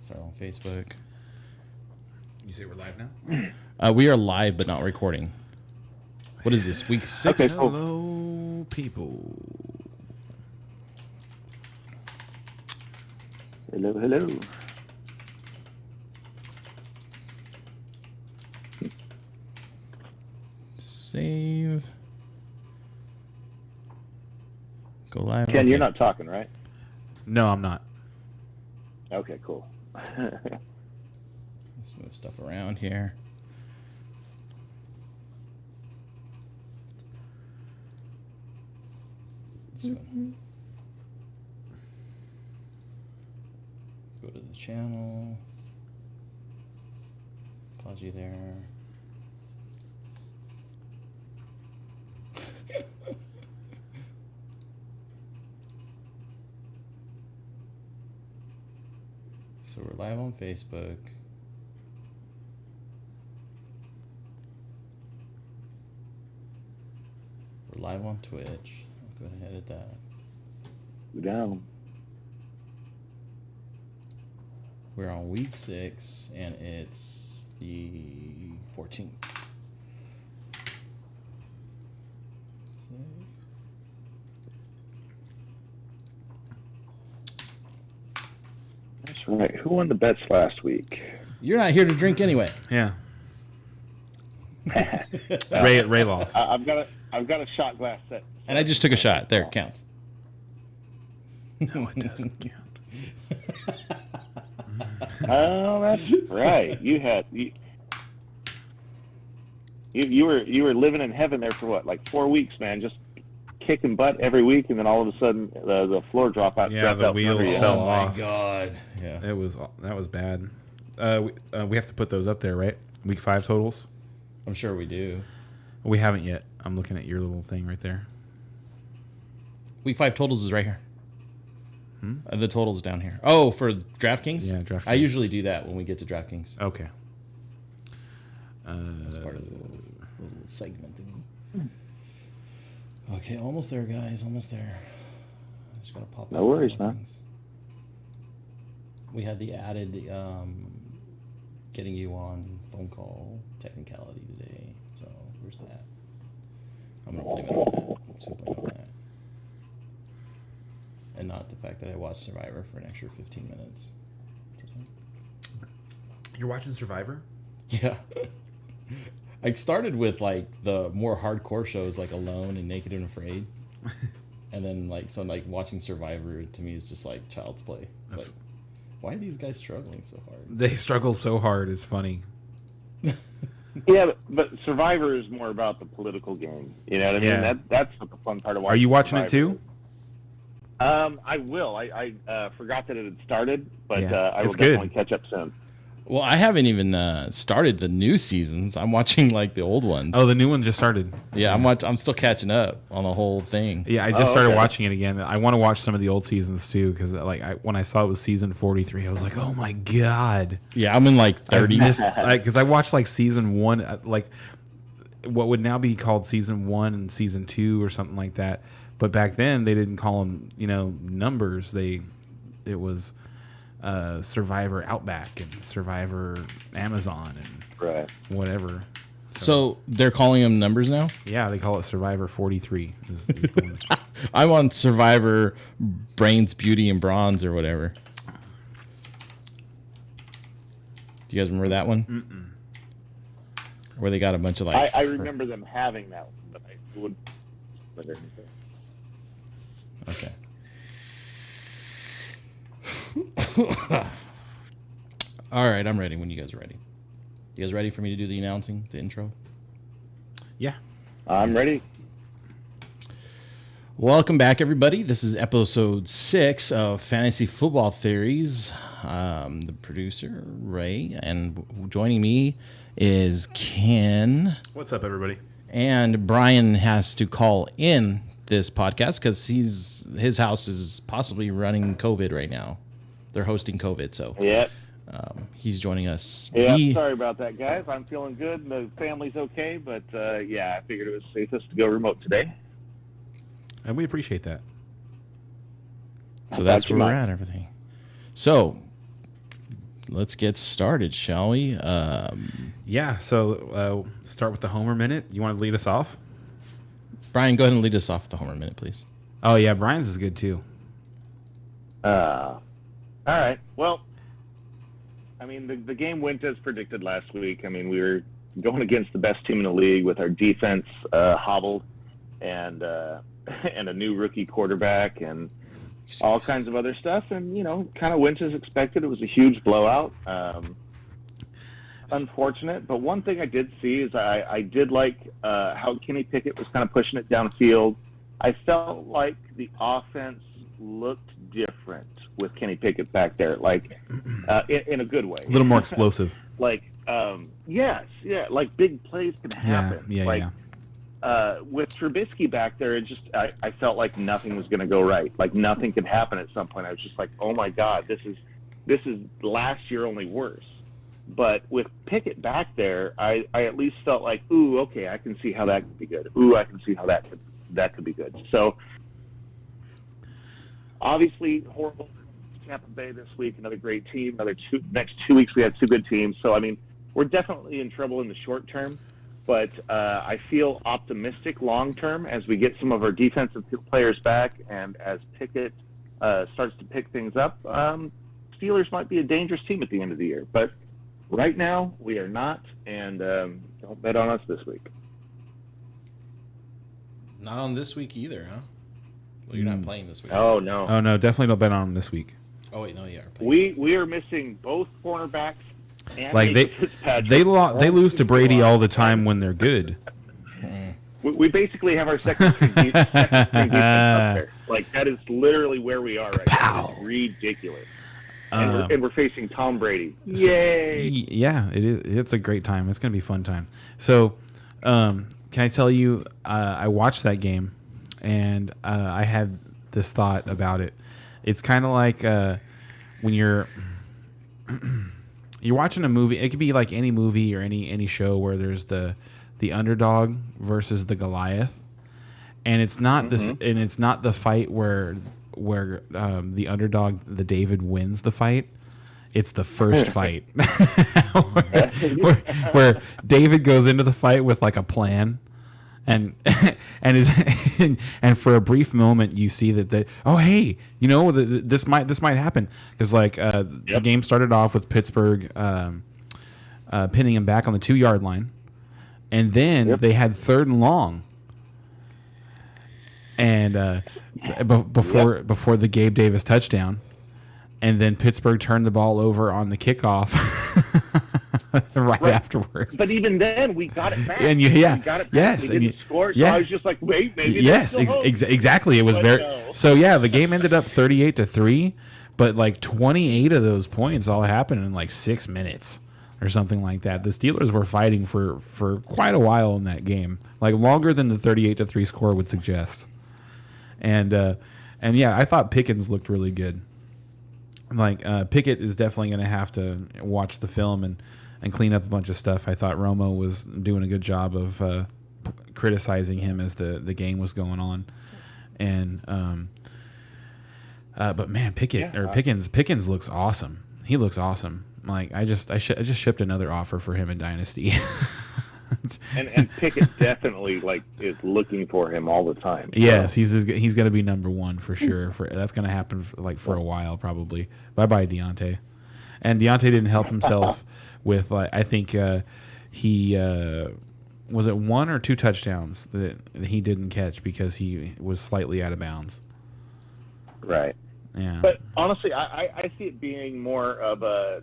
Start on Facebook. You say we're live now? We are live, but not recording. What is this? Week 6? Okay, cool. Hello, people. Hello, hello. Save. Go live. Ken, you're not talking, right? No, I'm not. Okay, cool. Let's move stuff around here. This one. Go to the channel. Pause you there. So we're live on Facebook. We're live on Twitch. I'll go ahead and edit that. Go down. We're on week 6, and it's the 14th. That's right. Who won the bets last week? You're not here to drink anyway. Yeah. Ray lost. I've got a shot glass set. And I just took a shot. There, it counts. No, it doesn't count. Oh, that's right. You were living in heaven there for what, like 4 weeks, man? Just kicking butt every week, and then all of a sudden the floor dropped out. Yeah, the wheels fell Oh off. my god. Yeah. That was bad. We have to put those up there, right? Week 5 totals. I'm sure we do. We haven't yet. I'm looking at your little thing right there. Week 5 totals is right here. The totals down here. Oh, for DraftKings? Yeah, DraftKings. I usually do that when we get to DraftKings. Okay. That's part of the little segment thingy. Okay, almost there, guys. Almost there. I just gotta pop. No worries, man. We had the added getting you on phone call technicality today. So where's that? I'm gonna blame it on that. I'm just gonna blame it on that. And not the fact that I watched Survivor for an extra 15 minutes. You're watching Survivor? Yeah. I started with like the more hardcore shows like Alone and Naked and Afraid. And then watching Survivor to me is just like child's play. It's like, why are these guys struggling so hard? They struggle so hard. It's funny. Yeah, but Survivor is more about the political game. You know what I mean? Yeah. That's what the fun part of watching. Are you watching Survivor it too? is. I will. I forgot that it had started, but Yeah, I will it's good. definitely catch up soon. Well, I haven't even started the new seasons. I'm watching like the old ones. Oh, the new one just started. Yeah, I'm still catching up on the whole thing. Yeah, I just started okay. watching it again. I want to watch some of the old seasons too, because when I saw it was season 43, I was like, oh my god. Yeah, I'm in like 30s. Because I watched like season 1, like what would now be called season 1 and season 2 or something like that. But back then they didn't call them, numbers. It was Survivor Outback and Survivor Amazon and Right. whatever. So they're calling them numbers now? Yeah, they call it Survivor 43. Is the one that's- I'm on Survivor Brains, Beauty, and Bronze or whatever. Do you guys remember that one? Mm-mm. Where they got a bunch of like... I remember them having that one, but I would. Okay. All right, I'm ready when you guys are ready. You guys ready for me to do the announcing, the intro? yeah. I'm ready. Welcome back, everybody. This is episode 6 of Fantasy Football Theories. The producer, Ray, and joining me is Ken. What's up, everybody? And Brian has to call in this podcast because his house is possibly running COVID right now. They're hosting COVID, so Yep. he's joining us. Yeah, sorry about that, guys. I'm feeling good. The family's okay, but yeah, I figured it was safest to go remote today. And we appreciate that. So that's where we're at, everything. So, let's get started, shall we? Yeah. So start with the Homer minute. You want to lead us off? Brian, go ahead and lead us off with the Homer minute, please. Oh yeah, Brian's is good too. All right. Well, I mean, the game went as predicted last week. I mean, we were going against the best team in the league with our defense hobbled and and a new rookie quarterback and all kinds of other stuff. And, kind of went as expected. It was a huge blowout. Unfortunate. But one thing I did see is I did like how Kenny Pickett was kind of pushing it downfield. I felt like the offense looked different with Kenny Pickett back there, like in a good way. A little more explosive. Like, yes, yeah, like big plays can happen. Yeah. With Trubisky back there, I felt like nothing was going to go right. Like nothing could happen at some point. I was just like, oh my God, this is last year only worse. But with Pickett back there, I at least felt like, ooh, okay, I can see how that could be good. Ooh, I can see how that could be good. So obviously horrible Tampa Bay this week, another great team. Next 2 weeks we had two good teams. So I mean, we're definitely in trouble in the short term, but I feel optimistic long term as we get some of our defensive players back and as Pickett starts to pick things up. Steelers might be a dangerous team at the end of the year, but right now we are not, and don't bet on us this week. Not on this week either, huh? Well, you're not playing this week. Oh no! Oh no, definitely don't bet on them this week. Oh wait, no, you are playing. We are missing both cornerbacks. And Like they lose to Brady all the time when they're good. We basically have our second string defense up there. Like that is literally where we are right now. It's ridiculous. And we're facing Tom Brady. Yay! Yeah, it is. It's a great time. It's gonna be a fun time. So, can I tell you? I watched that game, and I had this thought about it. It's kind of like when you're watching a movie. It could be like any movie or any show where there's the underdog versus the Goliath, and it's not this, and it's not the fight where the underdog, the David, wins the fight. It's the first fight where David goes into the fight with like a plan, and for a brief moment you see that this might happen because the game started off with Pittsburgh pinning him back on the 2-yard line, and then they had 3rd and long, and before the Gabe Davis touchdown, and then Pittsburgh turned the ball over on the kickoff right afterwards. But even then, we got it back. And we got it back. Yes, we didn't score. So I was just like, wait, maybe. Yes, exactly. It was So yeah, the game ended up 38-3, but like 28 of those points all happened in like 6 minutes or something like that. The Steelers were fighting for quite a while in that game, like longer than the 38-3 score would suggest. And yeah, I thought Pickens looked really good. Like Pickett is definitely going to have to watch the film and clean up a bunch of stuff. I thought Romo was doing a good job of criticizing him as the game was going on. And but man, Pickens looks awesome. He looks awesome. Like I just shipped another offer for him in Dynasty. and Pickett definitely is looking for him all the time. So. Yes, he's going to be number one for sure. That's going to happen for a while probably. Bye Deontay. And Deontay didn't help himself with I think he was it 1 or 2 touchdowns that he didn't catch because he was slightly out of bounds. Right. Yeah. But honestly, I see it being more of a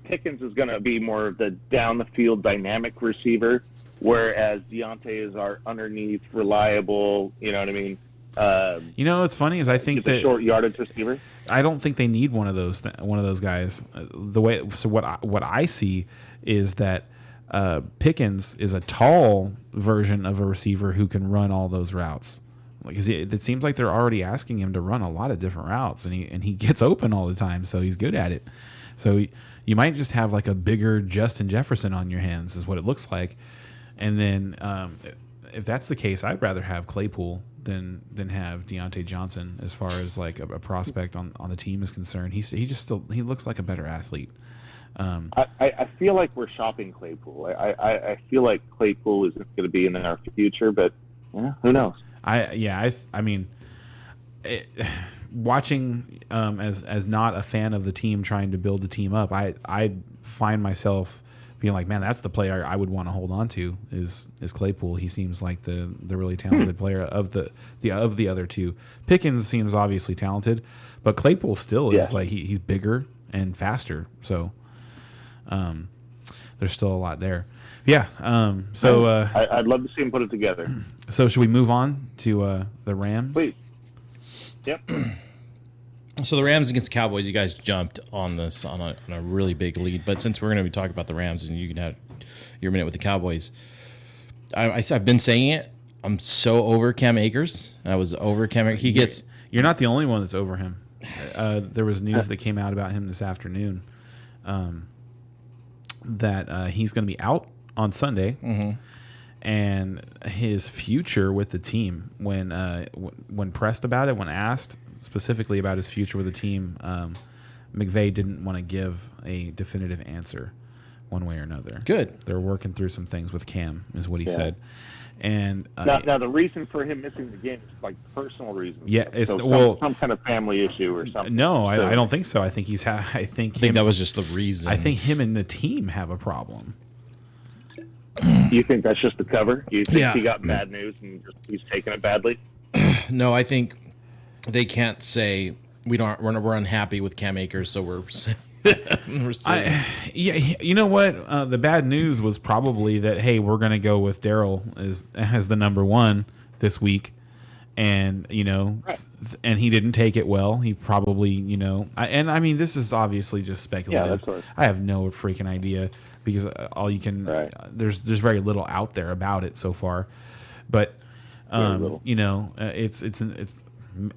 Pickens is going to be more of the down the field dynamic receiver, whereas Deontay is our underneath reliable. You know what I mean? What's funny is I think that short yardage receiver. I don't think they need one of those guys. What I see is that Pickens is a tall version of a receiver who can run all those routes. Because it seems like they're already asking him to run a lot of different routes, and he gets open all the time, so he's good at it. So you might just have like a bigger Justin Jefferson on your hands, is what it looks like. And then if that's the case, I'd rather have Claypool than have Deontay Johnson as far as like a prospect on the team is concerned. He looks like a better athlete. I feel like we're shopping Claypool. I feel like Claypool isn't going to be in our future, but who knows? I mean, watching as not a fan of the team trying to build the team up, I find myself being like, man, that's the player I would want to hold on to is Claypool. He seems like the really talented player of the other two. Pickens seems obviously talented, but Claypool still is like he's bigger and faster. So there's still a lot there. Yeah. I'd love to see him put it together. So should we move on to the Rams? Please. Yep. So the Rams against the Cowboys, you guys jumped on this on a really big lead. But since we're going to be talking about the Rams and you can have your minute with the Cowboys, I've been saying it. I'm so over Cam Akers. I was over Cam Akers. You're not the only one that's over him. There was news that came out about him this afternoon that he's going to be out on Sunday. Mm-hmm. And his future with the team, when pressed about it, when asked specifically about his future with the team, McVay didn't want to give a definitive answer one way or another. Good. They're working through some things with Cam, is what he said. And now the reason for him missing the game is like personal reasons. Yeah, it's some kind of family issue or something. No, I don't think so. I think I think that was just the reason. I think him and the team have a problem. You think that's just the cover? You think he got bad news and he's taking it badly? No, I think they can't say we're unhappy with Cam Akers, so we're you know what? The bad news was probably that hey, we're going to go with Darryl as the number one this week, and and he didn't take it well. He probably I mean this is obviously just speculative. Yeah, I have no freaking idea. Because all you can, there's very little out there about it so far, but it's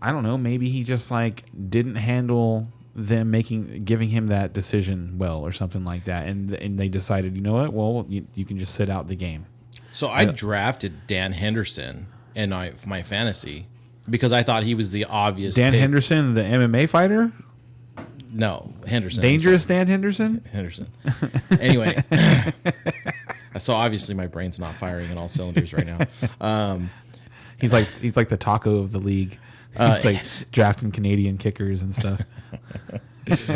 I don't know. Maybe he just like didn't handle them giving him that decision well or something like that, and they decided, you know what? Well, you can just sit out the game. So I drafted Dan Henderson in my fantasy because I thought he was the obvious. Dan pick. Henderson, the MMA fighter. No, Henderson. Dangerous Dan Henderson? Henderson. Anyway, so obviously my brain's not firing on all cylinders right now. He's like the taco of the league. He's like drafting Canadian kickers and stuff.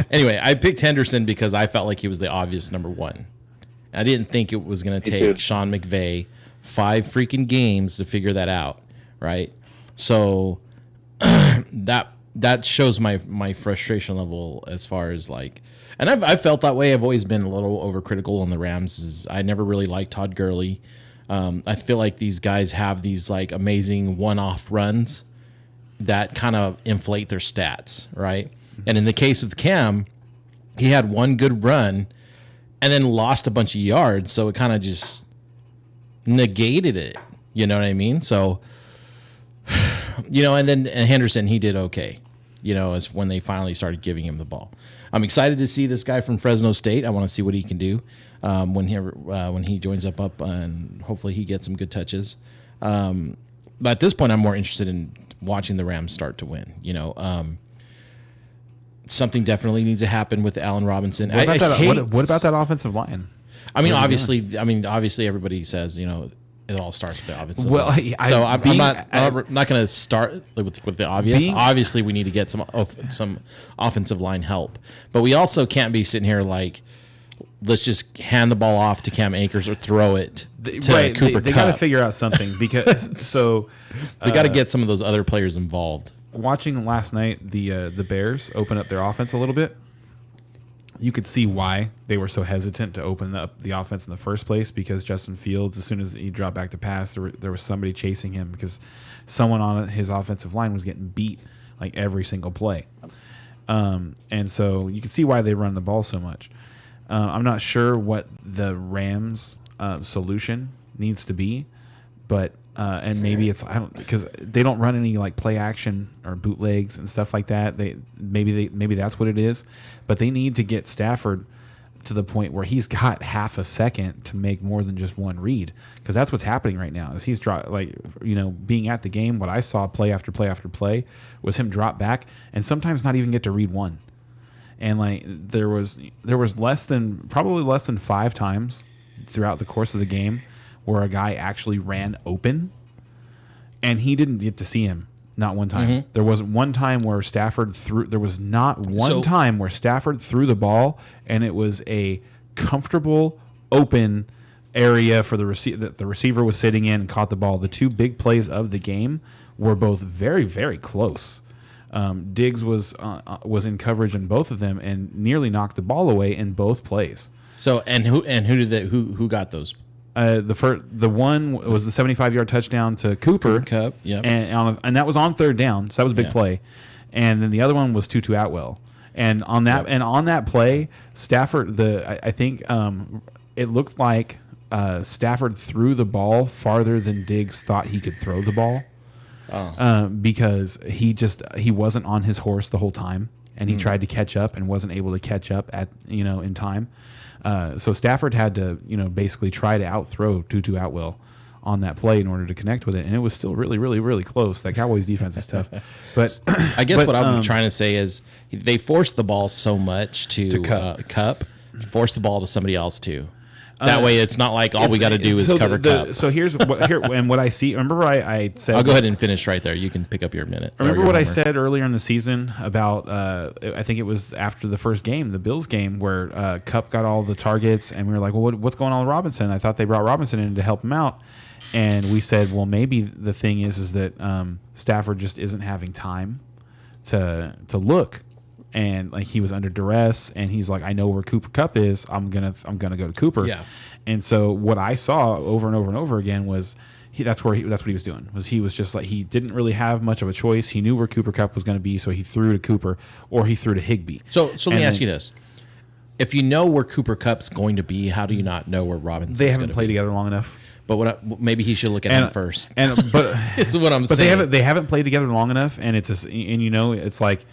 Anyway, I picked Henderson because I felt like he was the obvious number one. I didn't think it was going to take Sean McVay 5 freaking games to figure that out, right? So that shows my frustration level as far as like, and I've felt that way. I've always been a little overcritical on the Rams. I never really liked Todd Gurley. I feel like these guys have these like amazing one-off runs that kind of inflate their stats, right? And in the case of Cam, he had one good run and then lost a bunch of yards, so it kind of just negated it. You know what I mean? So. And then Henderson, he did okay, as when they finally started giving him the ball. I'm excited to see this guy from Fresno State. I want to see what he can do when he joins up and hopefully he gets some good touches. But at this point, I'm more interested in watching the Rams start to win. Something definitely needs to happen with Allen Robinson. What about that offensive line? I mean, obviously, everybody says it all starts with the obvious. Well, I'm not going to start with the obvious. Obviously, we need to get some offensive line help, but we also can't be sitting here like, let's just hand the ball off to Cam Akers or throw it to Cooper Kupp. They got to figure out something because they got to get some of those other players involved. Watching last night, the Bears open up their offense a little bit. You could see why they were so hesitant to open up the offense in the first place, because Justin Fields, as soon as he dropped back to pass, there was somebody chasing him because someone on his offensive line was getting beat like every single play. And so you can see why they run the ball so much. I'm not sure what the Rams' solution needs to be, but and maybe it's because they don't run any like play action or bootlegs and stuff like that. Maybe that's what it is, but they need to get Stafford to the point where he's got half a second to make more than just one read, because that's what's happening right now. Is he's being at the game. What I saw play after play after play was him drop back and sometimes not even get to read one. And like there was probably less than 5 times throughout the course of the game where a guy actually ran open, and he didn't get to see him. Not one time. Mm-hmm. There wasn't one time where Stafford threw. There was not one time where Stafford threw the ball and it was a comfortable open area for the receiver that the receiver was sitting in and caught the ball. The 2 big plays of the game were both very, very close. Diggs was in coverage in both of them and nearly knocked the ball away in both plays. So who got those? The one was the 75-yard touchdown to Cooper Kupp, yep. and that was on 3rd down, so that was a big play. And then the other one was Tutu Atwell, and on that play, Stafford I think it looked like Stafford threw the ball farther than Diggs thought he could throw the ball, because he wasn't on his horse the whole time, and he tried to catch up and wasn't able to catch up in time. So Stafford had to, basically try to outthrow Tutu Atwell on that play in order to connect with it, and it was still really, really, really close. That Cowboys defense is tough, but I guess what I'm trying to say is they forced the ball so much to Kupp, force the ball to somebody else too. That way, it's not like all we got to do is cover Kupp. So here's what I see. Remember, I said. I'll go ahead and finish right there. You can pick up your minute. Remember what I said earlier in the season about? I think it was after the first game, the Bills game, where Kupp got all the targets, and we were like, "Well, what's going on with Robinson?" I thought they brought Robinson in to help him out, and we said, "Well, maybe the thing is that Stafford just isn't having time to look." And like he was under duress, and he's like, I know where Cooper Kupp is. I'm gonna go to Cooper. Yeah. And so what I saw over and over and over again was that's what he was doing. He was just like, he didn't really have much of a choice. He knew where Cooper Kupp was going to be, so he threw to Cooper or he threw to Higbee. So let me ask you this: if you know where Cooper Kupp's going to be, how do you not know where Robinson's They haven't gonna played be? together long enough. But maybe he should look at him first. But It's what I'm but saying. they haven't played together long enough, and it's like.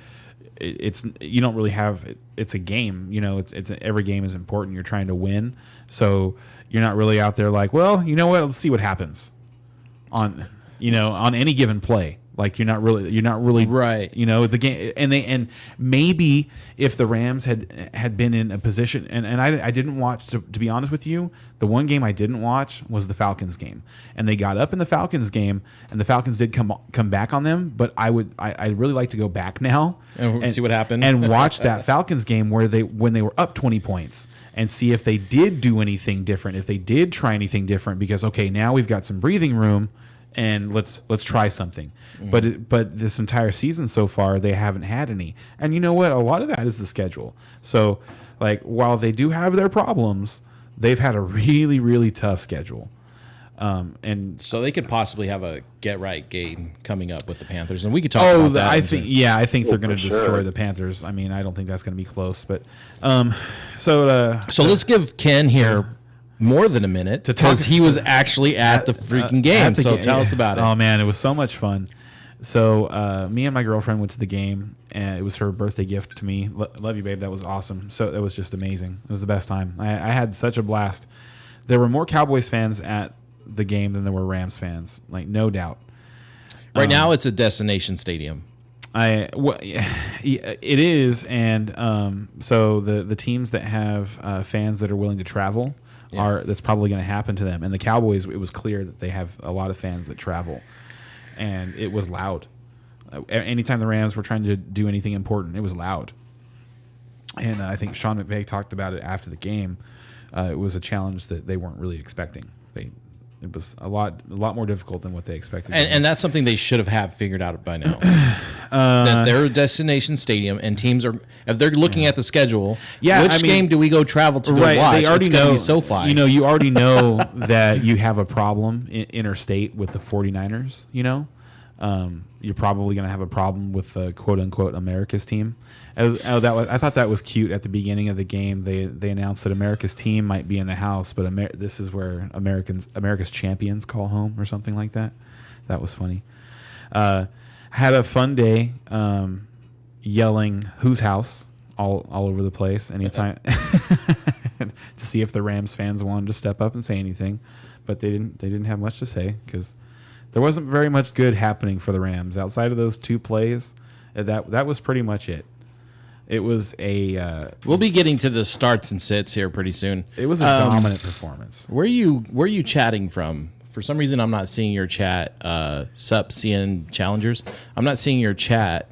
It's you don't really have it's a game, it's every game is important. You're trying to win, so you're not really out there like, well, you know what, let's see what happens on any given play. Like you're not really right. The game, and maybe if the Rams had been in a position, and I didn't watch, to be honest with you, the one game I didn't watch was the Falcons game, and they got up in the Falcons game, and the Falcons did come back on them. But I'd really like to go back now and see what happened and watch that Falcons game when they were up 20 points. And see if they did do anything different, if they did try anything different, because okay, now we've got some breathing room, and let's try something. But this entire season so far, they haven't had any. And you know what? A lot of that is the schedule. So, like, while they do have their problems, they've had a really, really tough schedule. And so they could possibly have a get right game coming up with the Panthers, and we could talk about that. I think they're going to destroy the Panthers. I mean, I don't think that's going to be close, but so let's give Ken here more than a minute because he was actually at the freaking game. So tell us about it. Oh man, it was so much fun. So me and my girlfriend went to the game, and it was her birthday gift to me. Love you, babe. That was awesome. So that was just amazing. It was the best time. I had such a blast. There were more Cowboys fans at the game than there were Rams fans, like no doubt. Right now, it's a destination stadium. It is, and so the teams that have fans that are willing to travel that's probably going to happen to them. And the Cowboys, it was clear that they have a lot of fans that travel, and it was loud. Anytime the Rams were trying to do anything important, it was loud. And I think Sean McVay talked about it after the game. It was a challenge that they weren't really expecting. It was a lot more difficult than what they expected. And that's something they should have figured out by now. That they're a destination stadium, and teams are, if they're looking at the schedule, which game do we go travel to go watch? They already it's going to be SoFi. You already know that you have a problem interstate with the 49ers, you're probably going to have a problem with the quote-unquote America's team. I thought that was cute at the beginning of the game. They announced that America's team might be in the house, but this is where America's champions call home or something like that. That was funny. Had a fun day yelling "Whose house?" all over the place anytime to see if the Rams fans wanted to step up and say anything, but they didn't have much to say because there wasn't very much good happening for the Rams outside of those 2 plays. That was pretty much it. It was a we'll be getting to the starts and sits here pretty soon. It was a dominant performance. Where are you chatting from? For some reason, I'm not seeing your chat. Sup, CN Challengers. I'm not seeing your chat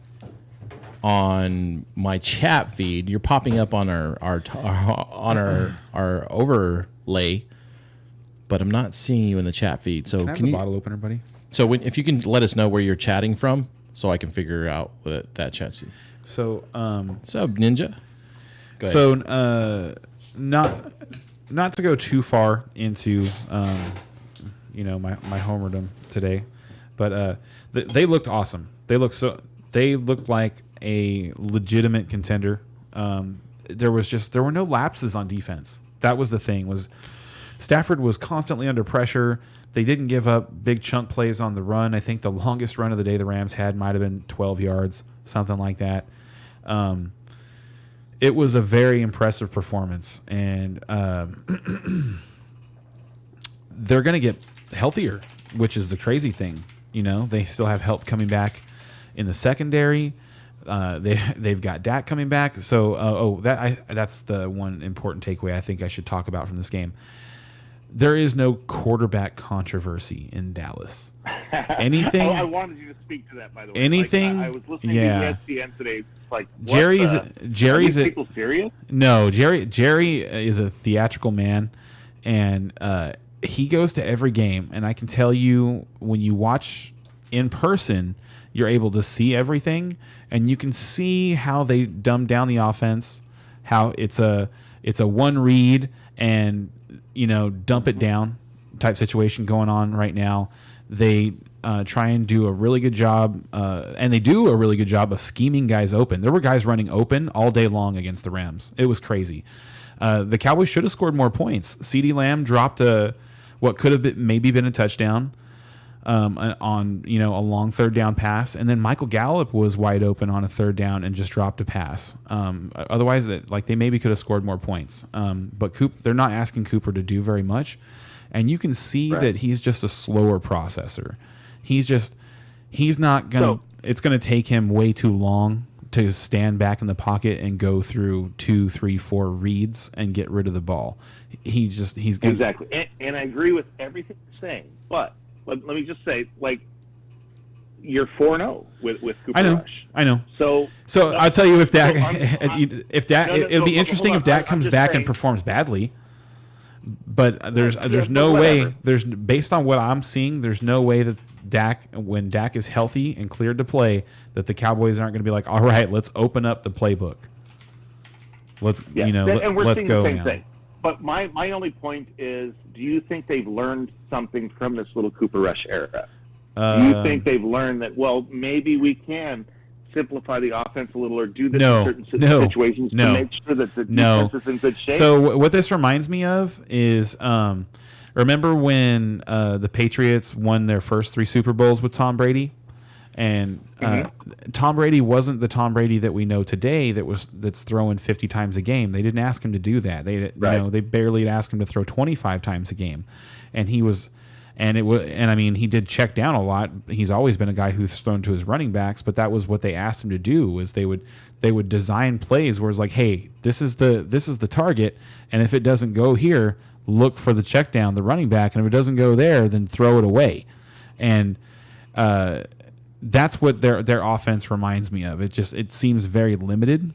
on my chat feed. You're popping up on our overlay, but I'm not seeing you in the chat feed. So Can I have the bottle opener, buddy? So if you can let us know where you're chatting from, so I can figure out what that chat's. So What's up, Ninja? Go ahead. So not to go too far into my homerdom today, but they looked awesome. They looked like a legitimate contender. There were no lapses on defense. That was the thing. Was Stafford was constantly under pressure. They didn't give up big chunk plays on the run. I think the longest run of the day the Rams had might have been 12 yards, something like that. It was a very impressive performance, and they're going to get healthier, which is the crazy thing. They still have help coming back in the secondary. They've got Dak coming back. So that's the one important takeaway I think I should talk about from this game. There is no quarterback controversy in Dallas. Anything? I wanted you to speak to that, by the way. Anything? I was listening to ESPN today. It's like, Jerry's are these people serious? No, Jerry is a theatrical man, and he goes to every game. And I can tell you, when you watch in person, you're able to see everything, and you can see how they dumb down the offense, how it's a one read and dump it down type situation going on right now. They try and do a really good job, and they do a really good job of scheming guys open. There were guys running open all day long against the Rams. It was crazy. The Cowboys should have scored more points. CeeDee Lamb dropped what could have maybe been a touchdown on a long third down pass, and then Michael Gallup was wide open on a third down and just dropped a pass. Otherwise, they maybe could have scored more points. But they're not asking Cooper to do very much, and you can see that he's just a slower processor. He's not gonna. It's gonna take him way too long to stand back in the pocket and go through 2, 3, 4 reads and get rid of the ball. He's gonna, exactly, and I agree with everything you're saying, but. Let me just say, you're 4-0 with Cooper Rush. I know. So I'll tell you, if Dak, it'll be interesting if Dak comes back and performs badly. But there's no way. Based on what I'm seeing, there's no way that when Dak is healthy and cleared to play, that the Cowboys aren't going to be like, all right, let's open up the playbook. Let's and we're let's seeing go the same now. thing. But my only point is, do you think they've learned something from this little Cooper Rush era? Do you think they've learned that, maybe we can simplify the offense a little or do this in certain situations to make sure that the defense is in good shape? So what this reminds me of is, remember when the Patriots won their first 3 Super Bowls with Tom Brady? And Tom Brady wasn't the Tom Brady that we know today that's throwing 50 times a game. They didn't ask him to do that. They barely asked him to throw 25 times a game, and he did check down a lot. He's always been a guy who's thrown to his running backs, but that was what they asked him to do. Was they would design plays where it's like, hey, this is the target, and if it doesn't go here, look for the check down, the running back, and if it doesn't go there, then throw it away, and that's what their offense reminds me of. It seems very limited,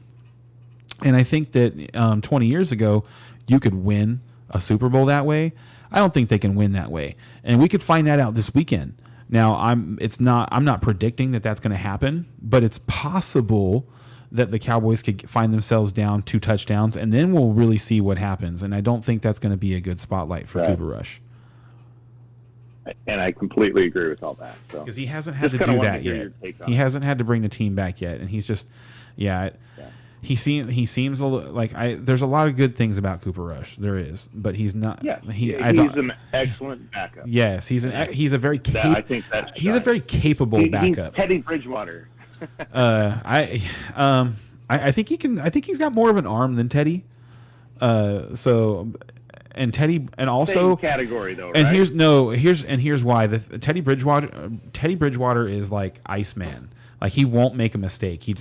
and I think that 20 years ago you could win a Super Bowl that way. I don't think they can win that way, and we could find that out this weekend. Now I'm not predicting that that's going to happen, but it's possible that the Cowboys could find themselves down 2 touchdowns, and then we'll really see what happens. And I don't think that's going to be a good spotlight for Cooper Rush. And I completely agree with all that. Because he hasn't had to do that yet. He hasn't had to bring the team back yet, and he's just, he seems a little like there's a lot of good things about Cooper Rush. There is, but he's not. Yeah, he's an excellent backup. Yes, he's a very he's a very capable backup. He's Teddy Bridgewater. I think he can. I think he's got more of an arm than Teddy. And Teddy, and also Same category though, and right? here's why Teddy Bridgewater is like Iceman. Like he won't make a mistake. He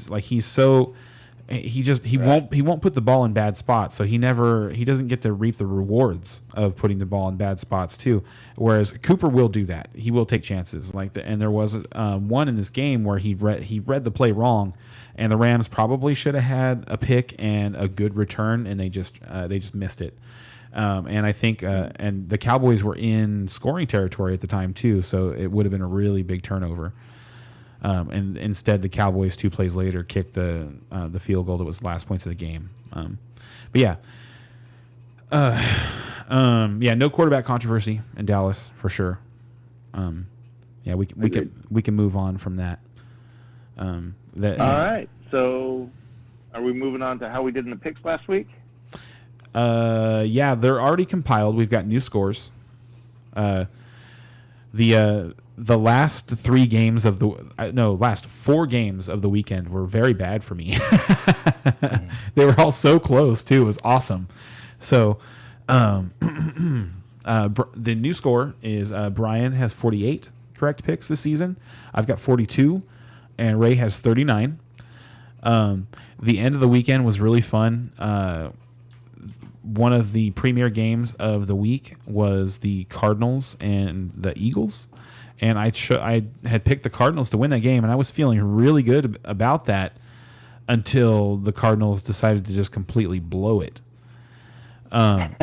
won't put the ball in bad spots. So he doesn't get to reap the rewards of putting the ball in bad spots too. Whereas Cooper will do that. He will take chances and there was one in this game where he read the play wrong, and the Rams probably should have had a pick and a good return, and they just missed it. And I think and the Cowboys were in scoring territory at the time too, so it would have been a really big turnover. And instead, the Cowboys 2 plays later kicked the field goal that was the last points of the game. But yeah, no quarterback controversy in Dallas for sure. Yeah, we can move on from that. All right. So, are we moving on to how we did in the picks last week? Yeah, they're already compiled. We've got new scores. The last 3 games of last 4 games of the weekend were very bad for me. They were all so close too. It was awesome. So, the new score is Brian has 48 correct picks this season. I've got 42, and Ray has 39. The end of the weekend was really fun. One of the premier games of the week was the Cardinals and the Eagles. And I had picked the Cardinals to win that game, and I was feeling really good about that until the Cardinals decided to just completely blow it. And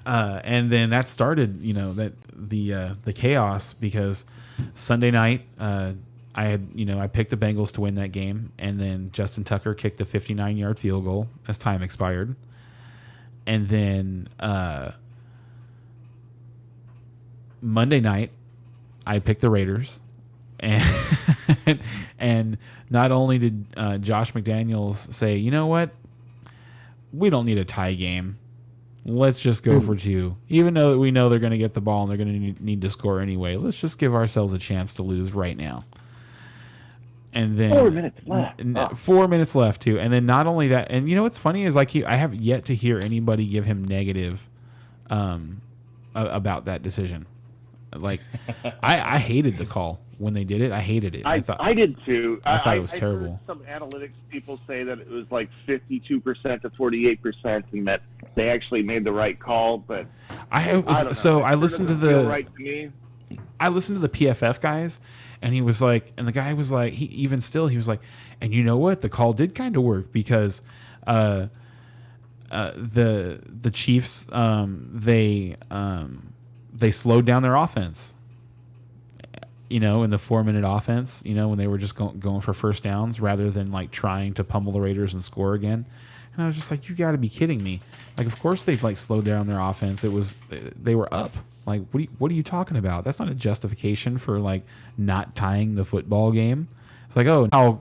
then that started, the chaos, because Sunday night I picked the Bengals to win that game, and then Justin Tucker kicked a 59-yard field goal as time expired, and then Monday night, I picked the Raiders, and not only did Josh McDaniels say, you know what, we don't need a tie game, let's just go for 2, even though we know they're going to get the ball and they're going to need to score anyway. Let's just give ourselves a chance to lose right now. And then 4 minutes left. 4 minutes left too. And then not only that, and what's funny is I have yet to hear anybody give him negative about that decision. Like, I hated the call when they did it. I hated it. I did too. I thought it was terrible. Heard some analytics people say that it was like 52% to 48%, and that they actually made the right call. But I listened to the PFF guys, and he was like, and the guy was like, he was like, and you know what? The call did kind of work, because the Chiefs they slowed down their offense. In the 4-minute offense, when they were just going for first downs rather than like trying to pummel the Raiders and score again. And I was just like, you got to be kidding me! Like, of course they've like slowed down their offense. They were up. Like, what are you talking about? That's not a justification for like not tying the football game. It's like, oh, now